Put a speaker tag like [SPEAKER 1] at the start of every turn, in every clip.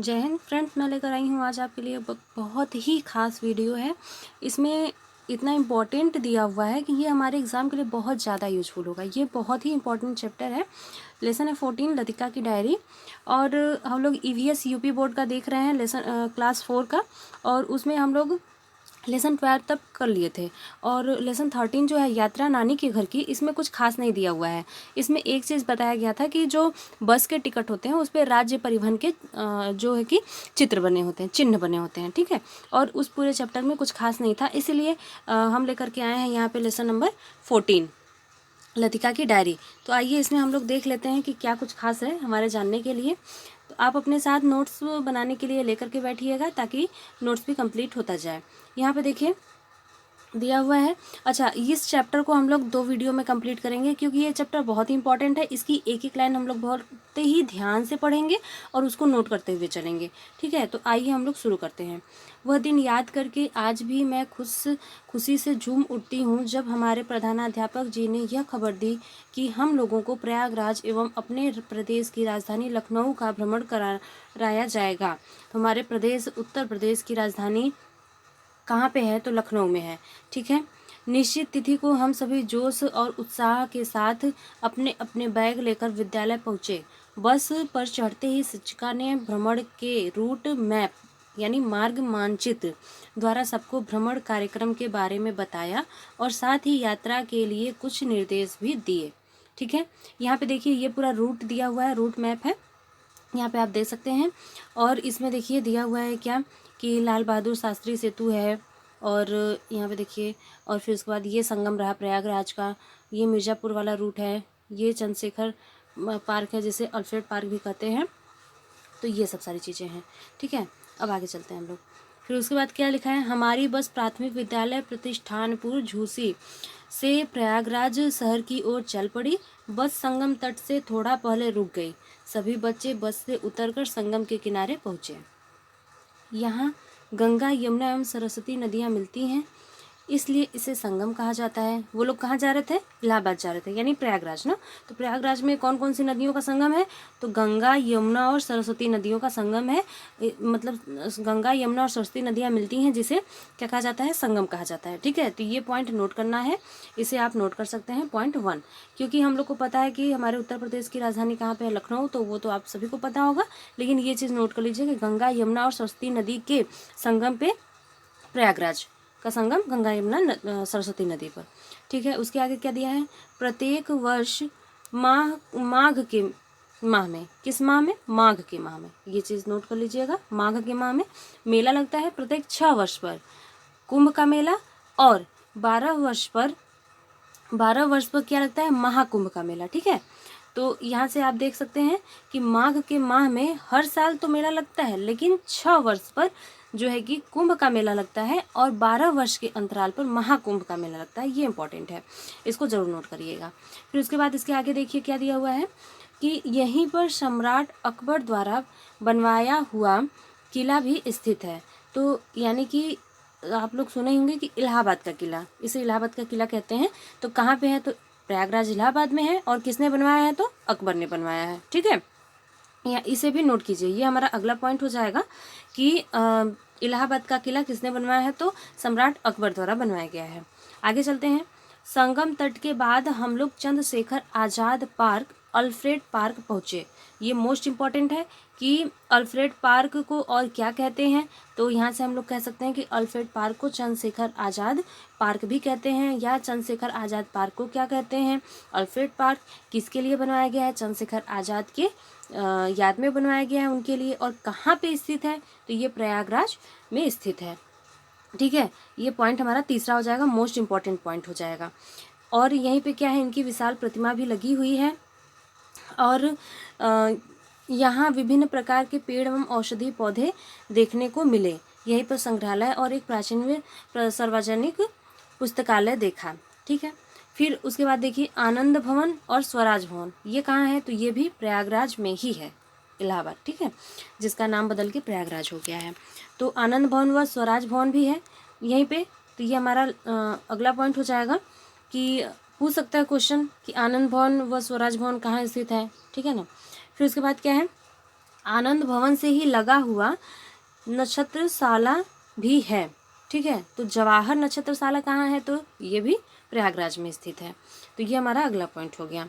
[SPEAKER 1] जय हिंद फ्रेंड्स, मैं लेकर आई हूँ आज आपके लिए बहुत ही ख़ास वीडियो है। इसमें इतना इम्पोर्टेंट दिया हुआ है कि ये हमारे एग्ज़ाम के लिए बहुत ज़्यादा यूजफुल होगा। ये बहुत ही इम्पोर्टेंट चैप्टर है। लेसन है 14 लतिका की डायरी। और हम लोग ईवीएस यूपी बोर्ड का देख रहे हैं, लेसन क्लास 4 का। और उसमें हम लोग लेसन 12 तक कर लिए थे। और लेसन 13 जो है यात्रा नानी के घर की, इसमें कुछ खास नहीं दिया हुआ है। इसमें एक चीज़ बताया गया था कि जो बस के टिकट होते हैं उस पर राज्य परिवहन के जो है कि चित्र बने होते हैं, चिन्ह बने होते हैं, ठीक है। और उस पूरे चैप्टर में कुछ खास नहीं था, इसीलिए हम लेकर के आए हैं यहाँ पे लेसन नंबर 14 लतिका की डायरी। तो आइए इसमें हम लोग देख लेते हैं कि क्या कुछ खास है हमारे जानने के लिए। तो आप अपने साथ नोट्स बनाने के लिए लेकर के बैठिएगा ताकि नोट्स भी कंप्लीट होता जाए। यहाँ पे देखिए दिया हुआ है। अच्छा, इस चैप्टर को हम लोग 2 वीडियो में कंप्लीट करेंगे क्योंकि ये चैप्टर बहुत ही इंपॉर्टेंट है। इसकी एक एक लाइन हम लोग बहुत ही ध्यान से पढ़ेंगे और उसको नोट करते हुए चलेंगे, ठीक है। तो आइए हम लोग शुरू करते हैं। वह दिन याद करके आज भी मैं खुशी से झूम उठती हूँ जब हमारे प्रधानाध्यापक जी ने यह खबर दी कि हम लोगों को प्रयागराज एवं अपने प्रदेश की राजधानी लखनऊ का भ्रमण कराया जाएगा। हमारे प्रदेश उत्तर प्रदेश की राजधानी कहाँ पे है? तो लखनऊ में है, ठीक है। निश्चित तिथि को हम सभी जोश और उत्साह के साथ अपने अपने बैग लेकर विद्यालय पहुँचे। बस पर चढ़ते ही शिक्षिका ने भ्रमण के रूट मैप यानी मार्ग मानचित्र द्वारा सबको भ्रमण कार्यक्रम के बारे में बताया और साथ ही यात्रा के लिए कुछ निर्देश भी दिए, ठीक है। यहाँ पे देखिए ये पूरा रूट दिया हुआ है, रूट मैप है, यहाँ पे आप देख सकते हैं। और इसमें देखिए दिया हुआ है क्या कि लाल बहादुर शास्त्री सेतु है। और यहाँ पे देखिए, और फिर उसके बाद ये संगम रहा प्रयागराज का, ये मिर्ज़ापुर वाला रूट है, ये चंद्रशेखर पार्क है जिसे अल्फ्रेड पार्क भी कहते हैं। तो ये सब सारी चीज़ें हैं, ठीक है। अब आगे चलते हैं हम लोग। फिर उसके बाद क्या लिखा है? हमारी बस प्राथमिक विद्यालय प्रतिष्ठानपुर झूसी से प्रयागराज शहर की ओर चल पड़ी। बस संगम तट से थोड़ा पहले रुक गई। सभी बच्चे बस से उतरकर संगम के किनारे पहुँचे। यहाँ गंगा, यमुना एवं सरस्वती नदियाँ मिलती हैं, इसलिए इसे संगम कहा जाता है। वो लोग कहाँ जा रहे थे? इलाहाबाद जा रहे थे, यानी प्रयागराज ना। तो प्रयागराज में कौन कौन सी नदियों का संगम है? तो गंगा, यमुना और सरस्वती नदियों का संगम है। मतलब गंगा, यमुना और सरस्वती नदियाँ मिलती हैं, जिसे क्या कहा जाता है? संगम कहा जाता है, ठीक है। तो ये पॉइंट नोट करना है, इसे आप नोट कर सकते हैं पॉइंट 1। क्योंकि हम लोग को पता है कि हमारे उत्तर प्रदेश की राजधानी कहाँ पे है? लखनऊ। तो वो तो आप सभी को पता होगा, लेकिन ये चीज़ नोट कर लीजिए कि गंगा, यमुना और सरस्वती नदी के संगम पे प्रयागराज का संगम गंगा यमुना सरस्वती नदी पर, ठीक है। उसके आगे क्या दिया है? प्रत्येक वर्ष माघ के माह में, किस माह में? माघ के माह में, ये चीज़ नोट कर लीजिएगा। माघ के माह में मेला लगता है प्रत्येक 6 वर्ष पर, कुंभ का मेला। और 12 वर्ष पर क्या लगता है? महाकुंभ का मेला, ठीक है। तो यहाँ से आप देख सकते हैं कि माघ के माह में हर साल तो मेला लगता है, लेकिन 6 वर्ष पर जो है कि कुंभ का मेला लगता है और 12 वर्ष के अंतराल पर महाकुंभ का मेला लगता है। ये इंपॉर्टेंट है, इसको जरूर नोट करिएगा। फिर उसके बाद इसके आगे देखिए क्या दिया हुआ है कि यहीं पर सम्राट अकबर द्वारा बनवाया हुआ किला भी स्थित है। तो यानी कि आप लोग सुने होंगे कि इलाहाबाद का किला, इसे इलाहाबाद का किला कहते हैं। तो कहाँ पे है? तो प्रयागराज इलाहाबाद में है। और किसने बनवाया है? तो अकबर ने बनवाया है, ठीक है। या इसे भी नोट कीजिए, ये हमारा अगला पॉइंट हो जाएगा कि इलाहाबाद का किला किसने बनवाया है? तो सम्राट अकबर द्वारा बनवाया गया है। आगे चलते हैं। संगम तट के बाद हम लोग Chandrashekhar Azad park, Alfred park पहुँचे। ये मोस्ट इम्पॉर्टेंट है कि अल्फ्रेड पार्क को और क्या कहते हैं? तो यहाँ से हम लोग कह सकते हैं कि अल्फ्रेड पार्क को चंद्रशेखर आज़ाद पार्क भी कहते हैं, या चंद्रशेखर आज़ाद पार्क को क्या कहते हैं? Alfred park. किसके लिए बनवाया गया है? चंद्रशेखर आज़ाद के याद में बनवाया गया है, उनके लिए। और कहाँ पे स्थित है? तो ये प्रयागराज में स्थित है, ठीक है। ये पॉइंट हमारा तीसरा हो जाएगा, मोस्ट इम्पॉर्टेंट पॉइंट हो जाएगा। और यहीं पे क्या है? इनकी विशाल प्रतिमा भी लगी हुई है। और यहाँ विभिन्न प्रकार के पेड़ एवं औषधि पौधे देखने को मिले। यहीं पर संग्रहालय और एक प्राचीन सार्वजनिक पुस्तकालय देखा, ठीक है। फिर उसके बाद देखिए आनंद भवन और स्वराज भवन, ये कहाँ है? तो ये भी प्रयागराज में ही है, इलाहाबाद, ठीक है, जिसका नाम बदल के प्रयागराज हो गया है। तो आनंद भवन व स्वराज भवन भी है यहीं पे। तो ये हमारा अगला पॉइंट हो जाएगा कि पूछ सकता है क्वेश्चन कि आनंद भवन व स्वराज भवन कहाँ स्थित है, ठीक है ना। फिर उसके बाद क्या है? आनंद भवन से ही लगा हुआ नक्षत्रशाला भी है। ठीक है, तो जवाहर नक्षत्रशाला कहाँ है, तो ये भी प्रयागराज में स्थित है। तो ये हमारा अगला पॉइंट हो गया,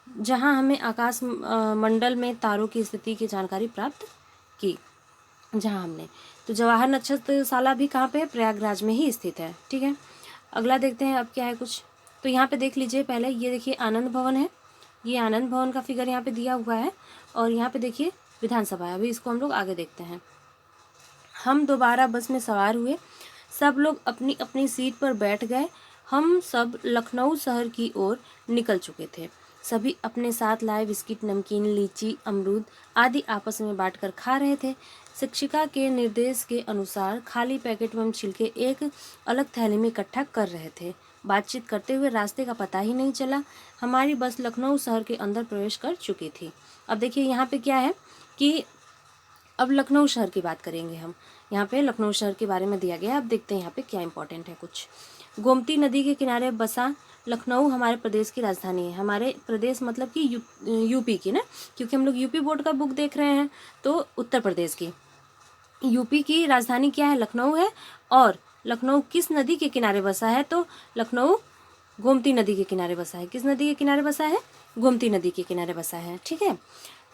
[SPEAKER 1] जहाँ हमें आकाश मंडल में तारों की स्थिति की जानकारी प्राप्त की। जहाँ हमने, तो जवाहर नक्षत्रशाला भी कहाँ पे है, प्रयागराज में ही स्थित है। ठीक है, अगला देखते हैं अब क्या है कुछ। तो यहाँ पे देख लीजिए, पहले ये देखिए आनंद भवन है, ये आनंद भवन का फिगर यहाँ पे दिया हुआ है, और यहाँ पे देखिए विधानसभा है। अभी इसको हम लोग आगे देखते हैं। हम दोबारा बस में सवार हुए, सब लोग अपनी अपनी सीट पर बैठ गए। हम सब लखनऊ शहर की ओर निकल चुके थे। सभी अपने साथ लाए बिस्किट, नमकीन, लीची, अमरूद आदि आपस में बांटकर खा रहे थे। शिक्षिका के निर्देश के अनुसार खाली पैकेट एवं छिलके एक अलग थैली में इकट्ठा कर रहे थे। बातचीत करते हुए रास्ते का पता ही नहीं चला। हमारी बस लखनऊ शहर के अंदर प्रवेश कर चुकी थी। अब देखिए यहाँ पे क्या है कि अब लखनऊ शहर की बात करेंगे हम। यहाँ पे लखनऊ शहर के बारे में दिया गया है। अब देखते हैं यहाँ पे क्या इंपॉर्टेंट है कुछ। गोमती नदी के किनारे बसा लखनऊ हमारे प्रदेश की राजधानी है। हमारे प्रदेश मतलब कि यूपी की ना, क्योंकि हम लोग यूपी बोर्ड का बुक देख रहे हैं, तो उत्तर प्रदेश की, यूपी की राजधानी क्या है, लखनऊ है। और लखनऊ किस नदी के किनारे बसा है, तो लखनऊ गोमती नदी के किनारे बसा है। किस नदी के किनारे बसा है, गोमती नदी के किनारे बसा है। ठीक है,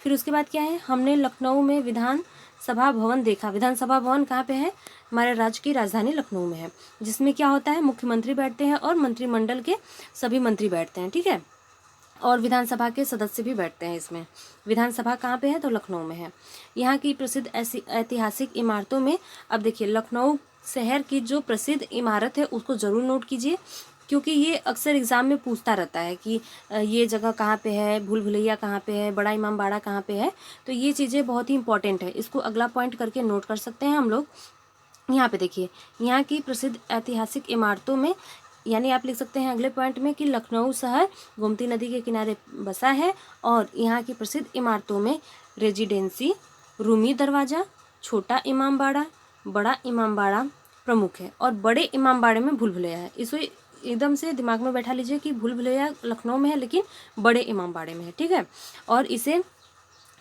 [SPEAKER 1] फिर उसके बाद क्या है, हमने लखनऊ में विधानसभा भवन देखा। विधानसभा भवन कहाँ पे है, हमारे राज्य की राजधानी लखनऊ में है, जिसमें क्या होता है, मुख्यमंत्री बैठते हैं और मंत्रिमंडल के सभी मंत्री बैठते हैं। ठीक है, और विधानसभा के सदस्य भी बैठते हैं इसमें। विधानसभा कहाँ पे है, तो लखनऊ में है। यहाँ की प्रसिद्ध ऐसी ऐतिहासिक इमारतों में, अब देखिए लखनऊ शहर की जो प्रसिद्ध इमारत है उसको ज़रूर नोट कीजिए, क्योंकि ये अक्सर एग्जाम में पूछता रहता है कि ये जगह कहाँ पे है, भूल भुलैया कहाँ पे है, बड़ा इमाम बाड़ा कहाँ पे है। तो ये चीज़ें बहुत ही इंपॉर्टेंट है, इसको अगला पॉइंट करके नोट कर सकते हैं हम लोग। यहाँ पे देखिए, यहाँ की प्रसिद्ध ऐतिहासिक इमारतों में, यानी आप लिख सकते हैं अगले पॉइंट में कि लखनऊ शहर गोमती नदी के किनारे बसा है, और यहाँ की प्रसिद्ध इमारतों में रेजिडेंसी, रूमी दरवाज़ा, छोटा इमाम बाड़ा, बड़ा इमाम बाड़ा प्रमुख है। और बड़े इमाम बाड़े में भूल भुलैया है। इसको एकदम से दिमाग में बैठा लीजिए कि भूल भुलैया लखनऊ में है लेकिन बड़े इमाम बाड़े में है। ठीक है, और इसे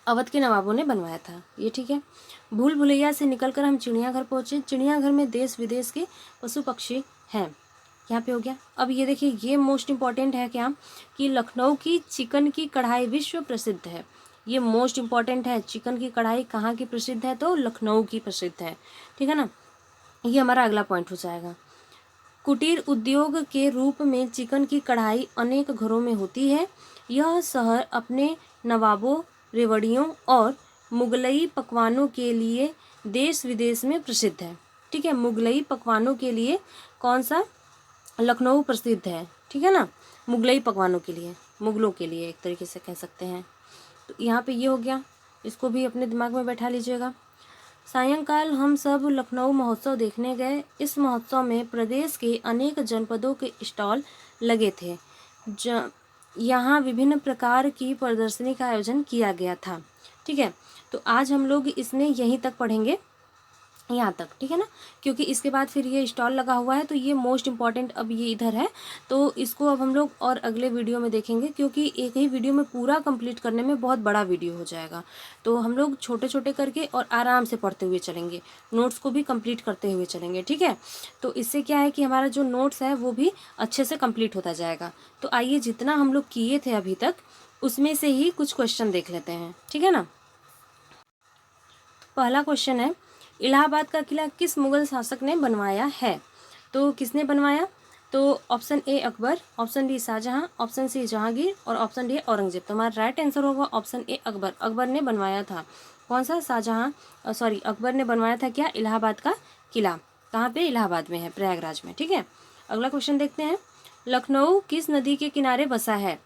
[SPEAKER 1] अवध के नवाबों ने बनवाया था ये। ठीक है, भूल भुलैया से निकलकर हम चिड़ियाघर पहुँचे। चिड़ियाघर में देश विदेश के पशु पक्षी हैं। यहाँ पे हो गया। अब ये देखिए, ये मोस्ट इम्पॉर्टेंट है क्या, कि लखनऊ की चिकन की कढ़ाई विश्व प्रसिद्ध है। ये मोस्ट इम्पॉर्टेंट है, चिकन की कढ़ाई कहाँ की प्रसिद्ध है, तो लखनऊ की प्रसिद्ध है। ठीक है ना, ये हमारा अगला पॉइंट हो जाएगा। कुटीर उद्योग के रूप में चिकन की कढ़ाई अनेक घरों में होती है। यह शहर अपने नवाबों, रेवड़ियों और मुगलई पकवानों के लिए देश विदेश में प्रसिद्ध है। ठीक है, मुगलई पकवानों के लिए कौन सा, लखनऊ प्रसिद्ध है। ठीक है ना, मुगलई पकवानों के लिए, मुगलों के लिए एक तरीके से कह सकते हैं। तो यहाँ पे ये हो गया, इसको भी अपने दिमाग में बैठा लीजिएगा। सायंकाल हम सब लखनऊ महोत्सव देखने गए। इस महोत्सव में प्रदेश के अनेक जनपदों के स्टॉल लगे थे। यहाँ विभिन्न प्रकार की प्रदर्शनी का आयोजन किया गया था। ठीक है, तो आज हम लोग इसमें यहीं तक पढ़ेंगे, यहाँ तक। ठीक है ना, क्योंकि इसके बाद फिर ये स्टॉल लगा हुआ है, तो ये मोस्ट इम्पॉर्टेंट अब ये इधर है। तो इसको अब हम लोग और अगले वीडियो में देखेंगे, क्योंकि एक ही वीडियो में पूरा कंप्लीट करने में बहुत बड़ा वीडियो हो जाएगा। तो हम लोग छोटे छोटे करके और आराम से पढ़ते हुए चलेंगे, नोट्स को भी कंप्लीट करते हुए चलेंगे। ठीक है, तो इससे क्या है कि हमारा जो नोट्स है वो भी अच्छे से कंप्लीट होता जाएगा। तो आइए, जितना हम लोग किए थे अभी तक उसमें से ही कुछ क्वेश्चन देख लेते हैं। ठीक है ना, पहला क्वेश्चन है, इलाहाबाद का किला किस मुगल शासक ने बनवाया है। तो किसने बनवाया, तो option A Akbar, option B Shahjahan, option C Jahangir और ऑप्शन डी औरंगजेब। तो हमारा राइट आंसर होगा ऑप्शन ए अकबर। अकबर ने बनवाया था। कौन सा, शाहजहां सॉरी अकबर ने बनवाया था क्या, इलाहाबाद का किला। कहाँ पे, इलाहाबाद में है, प्रयागराज में। ठीक है, अगला क्वेश्चन देखते हैं। लखनऊ किस नदी के किनारे बसा है।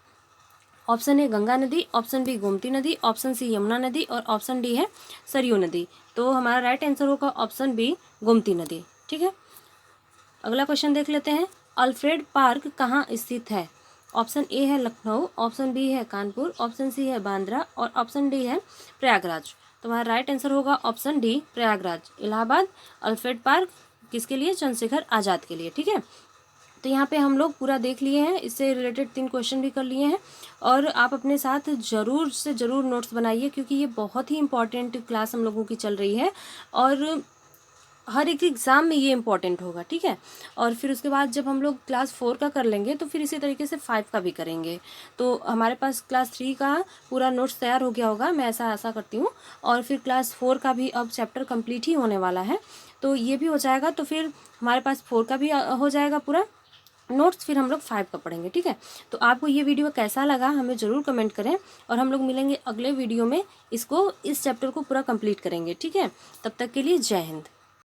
[SPEAKER 1] ऑप्शन ए गंगा नदी, ऑप्शन बी गोमती नदी, ऑप्शन सी यमुना नदी और ऑप्शन डी है सरयू नदी। तो हमारा राइट आंसर होगा ऑप्शन बी गोमती नदी। ठीक है, अगला क्वेश्चन देख लेते हैं। अल्फ्रेड पार्क कहाँ स्थित है। ऑप्शन ए है लखनऊ, ऑप्शन बी है कानपुर, ऑप्शन सी है बांद्रा और ऑप्शन डी है प्रयागराज। तो हमारा राइट आंसर होगा option D Prayagraj. Allahabad Alfred park किसके लिए, चंद्रशेखर आज़ाद के लिए। ठीक है, तो यहाँ पे हम लोग पूरा देख लिए हैं, इससे रिलेटेड 3 क्वेश्चन भी कर लिए हैं। और आप अपने साथ ज़रूर से ज़रूर नोट्स बनाइए, क्योंकि ये बहुत ही इम्पॉर्टेंट क्लास हम लोगों की चल रही है और हर एक एग्ज़ाम में ये इम्पॉर्टेंट होगा, ठीक है। और फिर उसके बाद जब हम लोग क्लास 4 का कर लेंगे तो फिर इसी तरीके से 5 का भी करेंगे। तो हमारे पास क्लास 3 का पूरा नोट्स तैयार हो गया होगा, मैं ऐसा आशा करती हूँ। और फिर क्लास 4 का भी अब चैप्टर कंप्लीट ही होने वाला है, तो ये भी हो जाएगा। तो फिर हमारे पास 4 का भी हो जाएगा पूरा नोट्स, फिर हम लोग 5 का पढ़ेंगे, ठीक है। तो आपको ये वीडियो कैसा लगा हमें ज़रूर कमेंट करें, और हम लोग मिलेंगे अगले वीडियो में, इस चैप्टर को पूरा कंप्लीट करेंगे, ठीक है। तब तक के लिए जय हिंद।